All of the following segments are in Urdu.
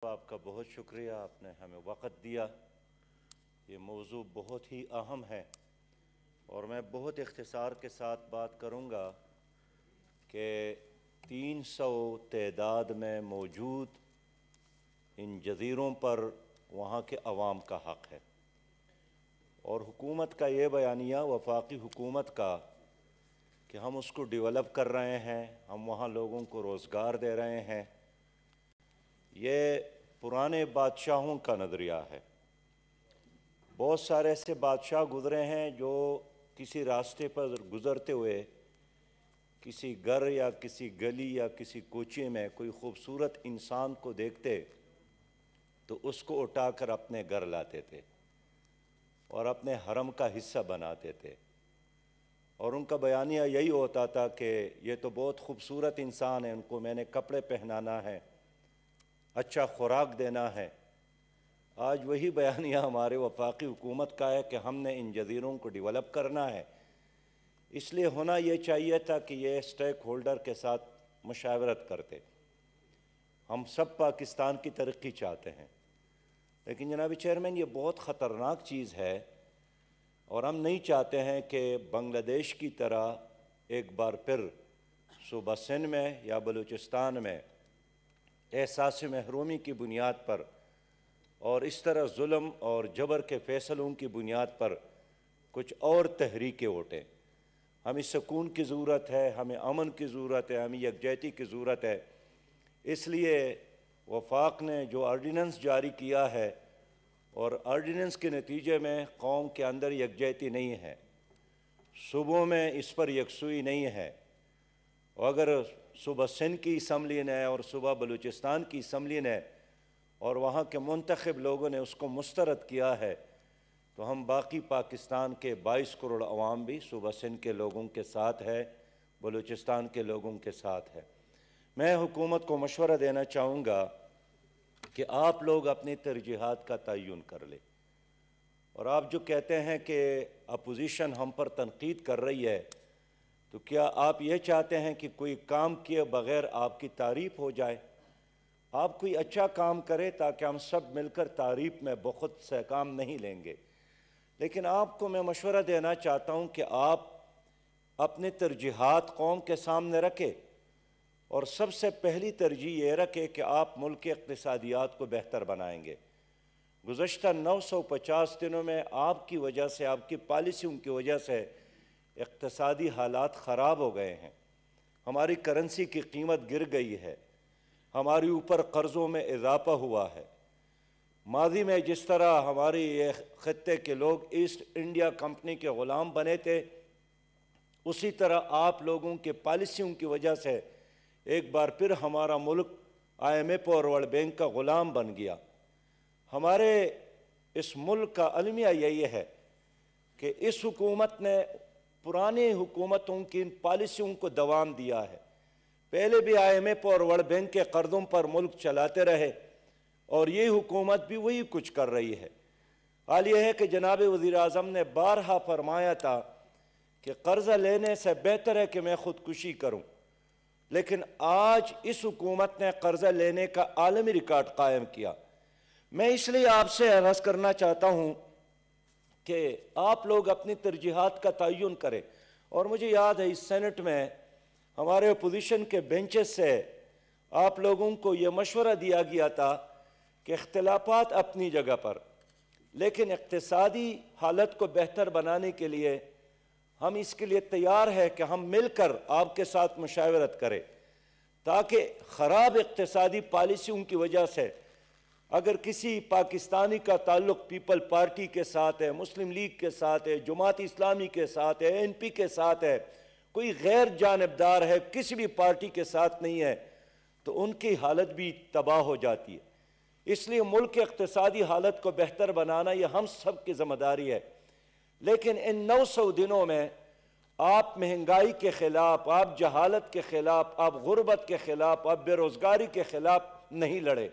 آپ کا بہت شکریہ، آپ نے ہمیں وقت دیا۔ یہ موضوع بہت ہی اہم ہے اور میں بہت اختصار کے ساتھ بات کروں گا کہ 300 تعداد میں موجود ان جزیروں پر وہاں کے عوام کا حق ہے، اور حکومت کا یہ بیانیہ، وفاقی حکومت کا، کہ ہم اس کو ڈیولپ کر رہے ہیں، ہم وہاں لوگوں کو روزگار دے رہے ہیں، یہ پرانے بادشاہوں کا نظریہ ہے۔ بہت سارے ایسے بادشاہ گزرے ہیں جو کسی راستے پر گزرتے ہوئے کسی گھر یا کسی گلی یا کسی کوچے میں کوئی خوبصورت انسان کو دیکھتے تو اس کو اٹھا کر اپنے گھر لاتے تھے اور اپنے حرم کا حصہ بناتے تھے، اور ان کا بیانیہ یہی ہوتا تھا کہ یہ تو بہت خوبصورت انسان ہے، ان کو میں نے کپڑے پہنانا ہے، اچھا خوراک دینا ہے۔ آج وہی بیانیہ ہمارے وفاقی حکومت کا ہے کہ ہم نے ان جزیروں کو ڈیولپ کرنا ہے۔ اس لیے ہونا یہ چاہیے تھا کہ یہ سٹیک ہولڈر کے ساتھ مشاورت کرتے۔ ہم سب پاکستان کی ترقی چاہتے ہیں، لیکن جناب چیئرمین یہ بہت خطرناک چیز ہے، اور ہم نہیں چاہتے ہیں کہ بنگلہ دیش کی طرح ایک بار پھر صوبہ سندھ میں یا بلوچستان میں احساس محرومی کی بنیاد پر اور اس طرح ظلم اور جبر کے فیصلوں کی بنیاد پر کچھ اور تحریکیں اٹھیں۔ ہمیں سکون کی ضرورت ہے، ہمیں امن کی ضرورت ہے، ہمیں یکجہتی کی ضرورت ہے۔ اس لیے وفاق نے جو آرڈیننس جاری کیا ہے، اور آرڈیننس کے نتیجے میں قوم کے اندر یکجہتی نہیں ہے، صوبوں میں اس پر یکسوئی نہیں ہے، اور اگر صوبہ سندھ کی اسمبلی نے اور صوبہ بلوچستان کی اسمبلی نے اور وہاں کے منتخب لوگوں نے اس کو مسترد کیا ہے، تو ہم باقی پاکستان کے 22 کروڑ عوام بھی صوبہ سندھ کے لوگوں کے ساتھ ہے، بلوچستان کے لوگوں کے ساتھ ہے۔ میں حکومت کو مشورہ دینا چاہوں گا کہ آپ لوگ اپنی ترجیحات کا تعین کر لیں، اور آپ جو کہتے ہیں کہ اپوزیشن ہم پر تنقید کر رہی ہے، تو کیا آپ یہ چاہتے ہیں کہ کوئی کام کیے بغیر آپ کی تعریف ہو جائے؟ آپ کوئی اچھا کام کرے تاکہ ہم سب مل کر تعریف میں بہت سے کام نہیں لیں گے، لیکن آپ کو میں مشورہ دینا چاہتا ہوں کہ آپ اپنے ترجیحات قوم کے سامنے رکھیں، اور سب سے پہلی ترجیح یہ رکھے کہ آپ ملک کے اقتصادیات کو بہتر بنائیں گے۔ گزشتہ 950 دنوں میں آپ کی وجہ سے، آپ کی پالیسیوں کی وجہ سے اقتصادی حالات خراب ہو گئے ہیں، ہماری کرنسی کی قیمت گر گئی ہے، ہماری اوپر قرضوں میں اضافہ ہوا ہے۔ ماضی میں جس طرح ہماری یہ خطے کے لوگ ایسٹ انڈیا کمپنی کے غلام بنے تھے، اسی طرح آپ لوگوں کے پالیسیوں کی وجہ سے ایک بار پھر ہمارا ملک IMF اور ورلڈ بینک کا غلام بن گیا۔ ہمارے اس ملک کا المیہ یہی ہے کہ اس حکومت نے پرانی حکومتوں کی ان پالیسیوں کو دوام دیا ہے۔ پہلے بھی IMF اور ورلڈ بینک کے قرضوں پر ملک چلاتے رہے، اور یہ حکومت بھی وہی کچھ کر رہی ہے۔ حال یہ ہے کہ جناب وزیر اعظم نے بارہا فرمایا تھا کہ قرضہ لینے سے بہتر ہے کہ میں خودکشی کروں، لیکن آج اس حکومت نے قرضہ لینے کا عالمی ریکارڈ قائم کیا۔ میں اس لیے آپ سے عرض کرنا چاہتا ہوں کہ آپ لوگ اپنی ترجیحات کا تعین کریں، اور مجھے یاد ہے اس سینٹ میں ہمارے اپوزیشن کے بینچز سے آپ لوگوں کو یہ مشورہ دیا گیا تھا کہ اختلافات اپنی جگہ پر، لیکن اقتصادی حالت کو بہتر بنانے کے لیے ہم اس کے لیے تیار ہے کہ ہم مل کر آپ کے ساتھ مشاورت کریں، تاکہ خراب اقتصادی پالیسیوں کی وجہ سے اگر کسی پاکستانی کا تعلق پیپل پارٹی کے ساتھ ہے، مسلم لیگ کے ساتھ ہے، جماعت اسلامی کے ساتھ ہے، NP کے ساتھ ہے، کوئی غیر جانبدار ہے، کسی بھی پارٹی کے ساتھ نہیں ہے، تو ان کی حالت بھی تباہ ہو جاتی ہے۔ اس لیے ملک کی اقتصادی حالت کو بہتر بنانا یہ ہم سب کی ذمہ داری ہے، لیکن ان 900 دنوں میں آپ مہنگائی کے خلاف، آپ جہالت کے خلاف، آپ غربت کے خلاف، آپ بے روزگاری کے خلاف نہیں لڑے۔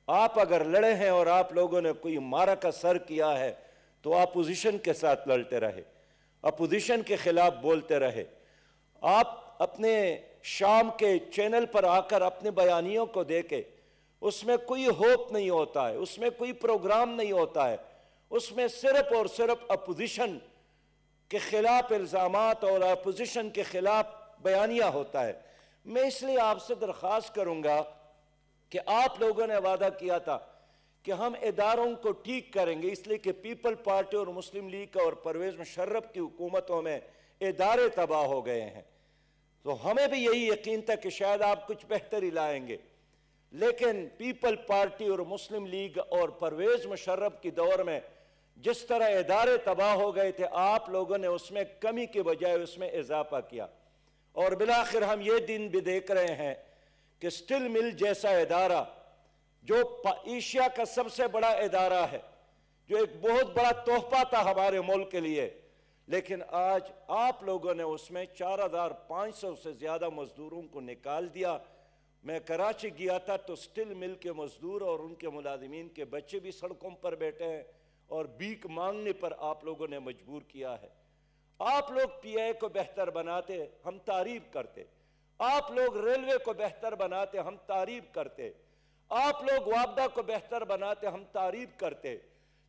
آپ اگر لڑے ہیں اور آپ لوگوں نے کوئی معرکہ سر کیا ہے تو اپوزیشن کے ساتھ لڑتے رہے، اپوزیشن کے خلاف بولتے رہے۔ آپ اپنے شام کے چینل پر آ کر اپنے بیانیوں کو دیکھیں، اس میں کوئی ہوپ نہیں ہوتا ہے، اس میں کوئی پروگرام نہیں ہوتا ہے، اس میں صرف اور صرف اپوزیشن کے خلاف الزامات اور اپوزیشن کے خلاف بیانیہ ہوتا ہے۔ میں اس لیے آپ سے درخواست کروں گا کہ آپ لوگوں نے وعدہ کیا تھا کہ ہم اداروں کو ٹھیک کریں گے، اس لیے کہ پیپل پارٹی اور مسلم لیگ اور پرویز مشرف کی حکومتوں میں ادارے تباہ ہو گئے ہیں، تو ہمیں بھی یہی یقین تھا کہ شاید آپ کچھ بہتری لائیں گے، لیکن پیپل پارٹی اور مسلم لیگ اور پرویز مشرف کی دور میں جس طرح ادارے تباہ ہو گئے تھے، آپ لوگوں نے اس میں کمی کے بجائے اس میں اضافہ کیا، اور بالآخر ہم یہ دن بھی دیکھ رہے ہیں کہ سٹل مل جیسا ادارہ جو ایشیا کا سب سے بڑا ادارہ ہے، جو ایک بہت بڑا تحفہ تھا ہمارے ملک کے لیے، لیکن آج آپ لوگوں نے اس میں 4500 سے زیادہ مزدوروں کو نکال دیا۔ میں کراچی گیا تھا تو سٹل مل کے مزدور اور ان کے ملازمین کے بچے بھی سڑکوں پر بیٹھے ہیں اور بھیک مانگنے پر آپ لوگوں نے مجبور کیا ہے۔ آپ لوگ پی آئی کو بہتر بناتے، ہم تعریف کرتے، آپ لوگ ریلوے کو بہتر بناتے، ہم تعریف کرتے، آپ لوگ وابڈا کو بہتر بناتے، ہم تعریف کرتے،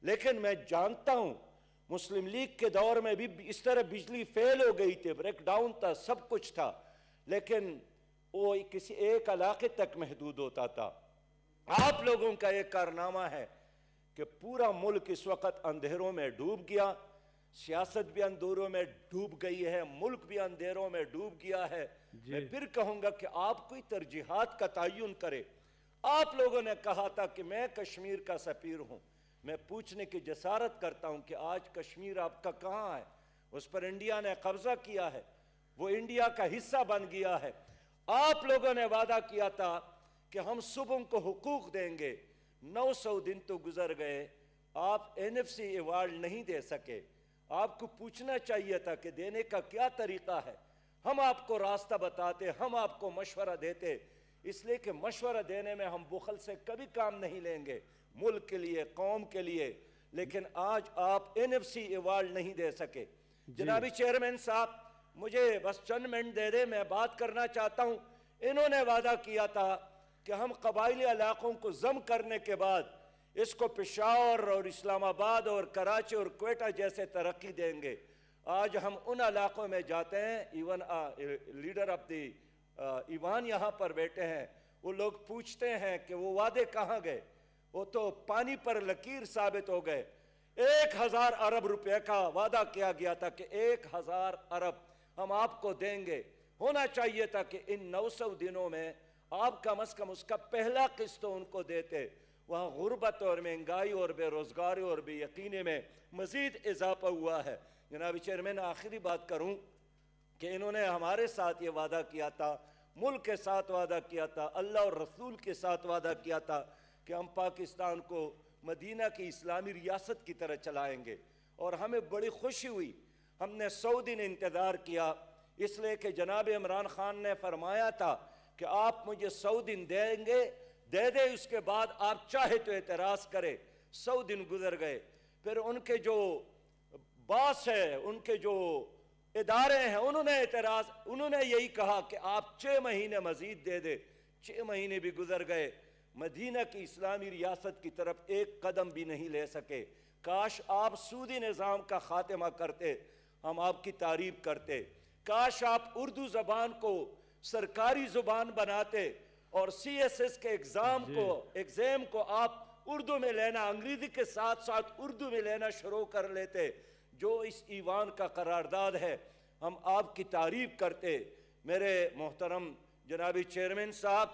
لیکن میں جانتا ہوں مسلم لیگ کے دور میں بھی اس طرح بجلی فیل ہو گئی تھی، بریک ڈاؤن تھا، سب کچھ تھا، لیکن وہ کسی ایک علاقے تک محدود ہوتا تھا۔ آپ لوگوں کا ایک کارنامہ ہے کہ پورا ملک اس وقت اندھیروں میں ڈوب گیا، سیاست بھی اندھیروں میں ڈوب گئی ہے، ملک بھی اندھیروں میں ڈوب گیا ہے۔ میں پھر کہوں گا کہ آپ کوئی ترجیحات کا تعین کرے۔ آپ لوگوں نے کہا تھا کہ میں کشمیر کا سفیر ہوں، میں پوچھنے کی جسارت کرتا ہوں کہ آج کشمیر آپ کا کہاں ہے؟ اس پر انڈیا نے قبضہ کیا ہے، وہ انڈیا کا حصہ بن گیا ہے۔ آپ لوگوں نے وعدہ کیا تھا کہ ہم صوبوں کو حقوق دیں گے، 900 دن تو گزر گئے، آپ این ایف سی ایوارڈ نہیں دے سکے۔ آپ کو پوچھنا چاہیے تھا کہ دینے کا کیا طریقہ ہے، ہم آپ کو راستہ بتاتے، ہم آپ کو مشورہ دیتے، اس لیے کہ مشورہ دینے میں ہم بخل سے کبھی کام نہیں لیں گے، ملک کے لیے، قوم کے لیے، لیکن آج آپ این ایف سی ایوارڈ نہیں دے سکے۔ جنابی چیئرمین صاحب، مجھے بس چند منٹ دے دے، میں بات کرنا چاہتا ہوں۔ انہوں نے وعدہ کیا تھا کہ ہم قبائلی علاقوں کو ضم کرنے کے بعد اس کو پشاور اور اسلام آباد اور کراچی اور کوئٹہ جیسے ترقی دیں گے۔ آج ہم ان علاقوں میں جاتے ہیں، ایون لیڈر آف دی ایوان یہاں پر بیٹھے ہیں، وہ لوگ پوچھتے ہیں کہ وہ وعدے کہاں گئے، وہ تو پانی پر لکیر ثابت ہو گئے۔ 1000 ارب روپے کا وعدہ کیا گیا تھا کہ 1000 ارب ہم آپ کو دیں گے۔ ہونا چاہیے تھا کہ ان 900 دنوں میں آپ کم از کم اس کا پہلا قسط ان کو دیتے۔ وہاں غربت اور مہنگائی اور بے روزگاری اور بے یقینی میں مزید اضافہ ہوا ہے۔ جناب چیئرمین، آخری بات کروں کہ انہوں نے ہمارے ساتھ یہ وعدہ کیا تھا، ملک کے ساتھ وعدہ کیا تھا، اللہ اور رسول کے ساتھ وعدہ کیا تھا کہ ہم پاکستان کو مدینہ کی اسلامی ریاست کی طرح چلائیں گے، اور ہمیں بڑی خوشی ہوئی۔ ہم نے 100 دن انتظار کیا، اس لیے کہ جناب عمران خان نے فرمایا تھا کہ آپ مجھے 100 دن دیں گے، دے دے، اس کے بعد آپ چاہے تو اعتراض کرے۔ 100 دن گزر گئے، پھر ان کے جو باس ہے، ان کے جو ادارے ہیں، انہوں نے یہی کہا کہ آپ 6 مہینے مزید دے دے۔ 6 مہینے بھی گزر گئے، مدینہ کی اسلامی ریاست کی طرف ایک قدم بھی نہیں لے سکے۔ کاش آپ سودی نظام کا خاتمہ کرتے، ہم آپ کی تعریف کرتے۔ کاش آپ اردو زبان کو سرکاری زبان بناتے اور سی ایس ایس کے ایگزام کو آپ اردو میں لینا، انگریزی کے ساتھ ساتھ اردو میں لینا شروع کر لیتے۔ جو اس ایوان کا قرارداد ہے، ہم آپ کی تعریف کرتے۔ میرے محترم جنابی چیئرمین صاحب،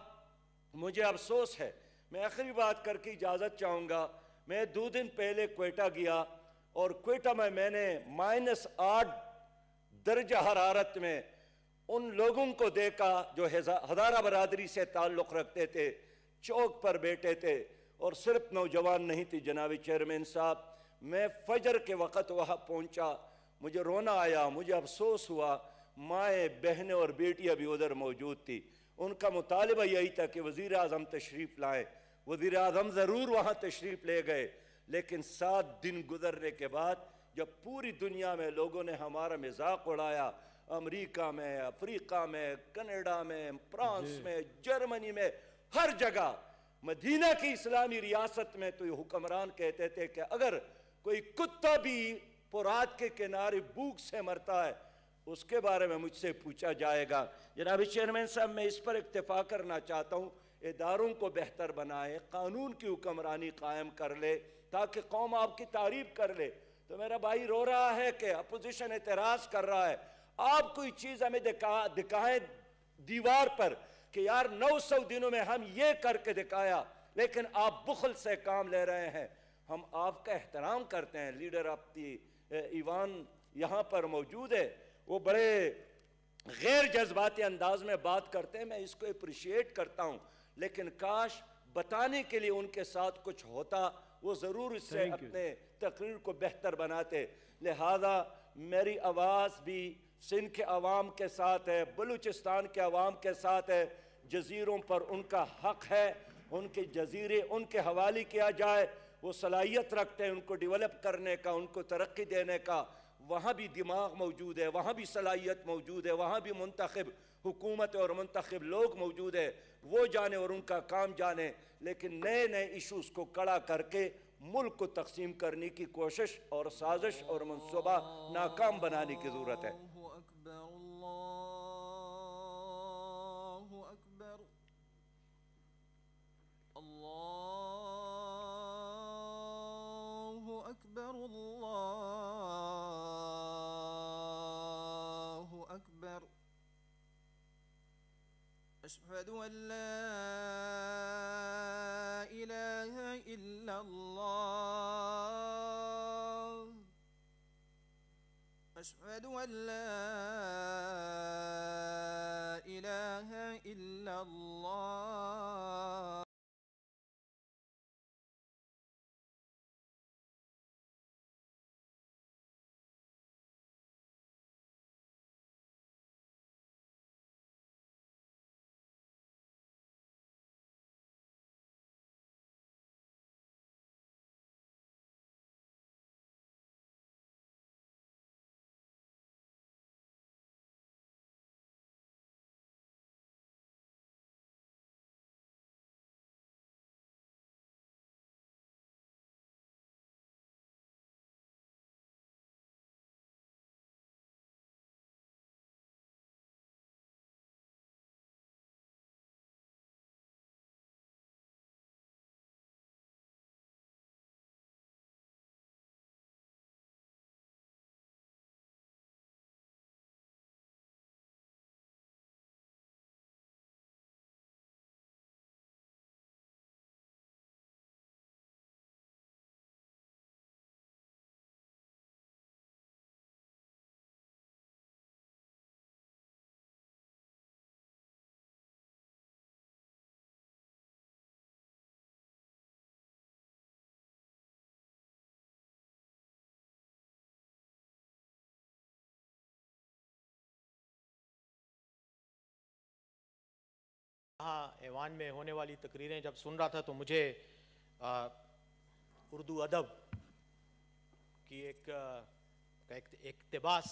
مجھے افسوس ہے، میں آخری بات کر کے اجازت چاہوں گا۔ میں 2 دن پہلے کوئٹہ گیا، اور کوئٹہ میں نے -8 درجہ حرارت میں ان لوگوں کو دیکھا جو ہزارہ برادری سے تعلق رکھتے تھے، چوک پر بیٹھے تھے، اور صرف نوجوان نہیں تھی۔ جناب چیئرمین صاحب، میں فجر کے وقت وہاں پہنچا، مجھے رونا آیا، مجھے افسوس ہوا۔ مائیں، بہنیں اور بیٹیاں بھی ادھر موجود تھی۔ ان کا مطالبہ یہی تھا کہ وزیر اعظم تشریف لائیں۔ وزیر اعظم ضرور وہاں تشریف لے گئے، لیکن 7 دن گزرنے کے بعد جب پوری دنیا میں لوگوں نے ہمارا مذاق اڑایا، امریکہ میں، افریقہ میں، کینیڈا میں، فرانس میں، جرمنی میں، ہر جگہ مدینہ کی اسلامی ریاست میں تو یہ حکمران کہتے تھے کہ اگر کوئی کتا بھی فرات کے کنارے بھوک سے مرتا ہے اس کے بارے میں مجھ سے پوچھا جائے گا۔ جناب چیئرمین صاحب، میں اس پر اکتفا کرنا چاہتا ہوں، اداروں کو بہتر بنائے، قانون کی حکمرانی قائم کر لے تاکہ قوم آپ کی تعریف کر لے۔ تو میرا بھائی رو رہا ہے کہ اپوزیشن اعتراض کر رہا ہے، آپ کوئی چیز ہمیں دکھائیں دیوار پر کہ یار 900 دنوں میں ہم یہ کر کے دکھایا، لیکن آپ بخل سے کام لے رہے ہیں۔ ہم آپ کا احترام کرتے ہیں، لیڈر آف دی ایوان یہاں پر موجود ہے، وہ بڑے غیر جذباتی انداز میں بات کرتے ہیں، میں اس کو اپریشیٹ کرتا ہوں، لیکن کاش بتانے کے لیے ان کے ساتھ کچھ ہوتا، وہ ضرور اس سے اپنے تقریر کو بہتر بناتے۔ لہذا میری آواز بھی سندھ کے عوام کے ساتھ ہے، بلوچستان کے عوام کے ساتھ ہے، جزیروں پر ان کا حق ہے، ان کے جزیرے ان کے حوالے کیا جائے، وہ صلاحیت رکھتے ہیں ان کو ڈیولپ کرنے کا، ان کو ترقی دینے کا، وہاں بھی دماغ موجود ہے، وہاں بھی صلاحیت موجود ہے، وہاں بھی منتخب حکومت اور منتخب لوگ موجود ہے، وہ جانے اور ان کا کام جانے، لیکن نئے نئے ایشوز کو کڑا کر کے ملک کو تقسیم کرنے کی کوشش اور سازش اور منصوبہ ناکام بنانے کی ضرورت ہے۔ أشهد أن لا إله إلا الله أشهد أن لا إله إلا الله یہاں ایوان میں ہونے والی تقریریں جب سن رہا تھا تو مجھے اردو ادب کی ایک اقتباس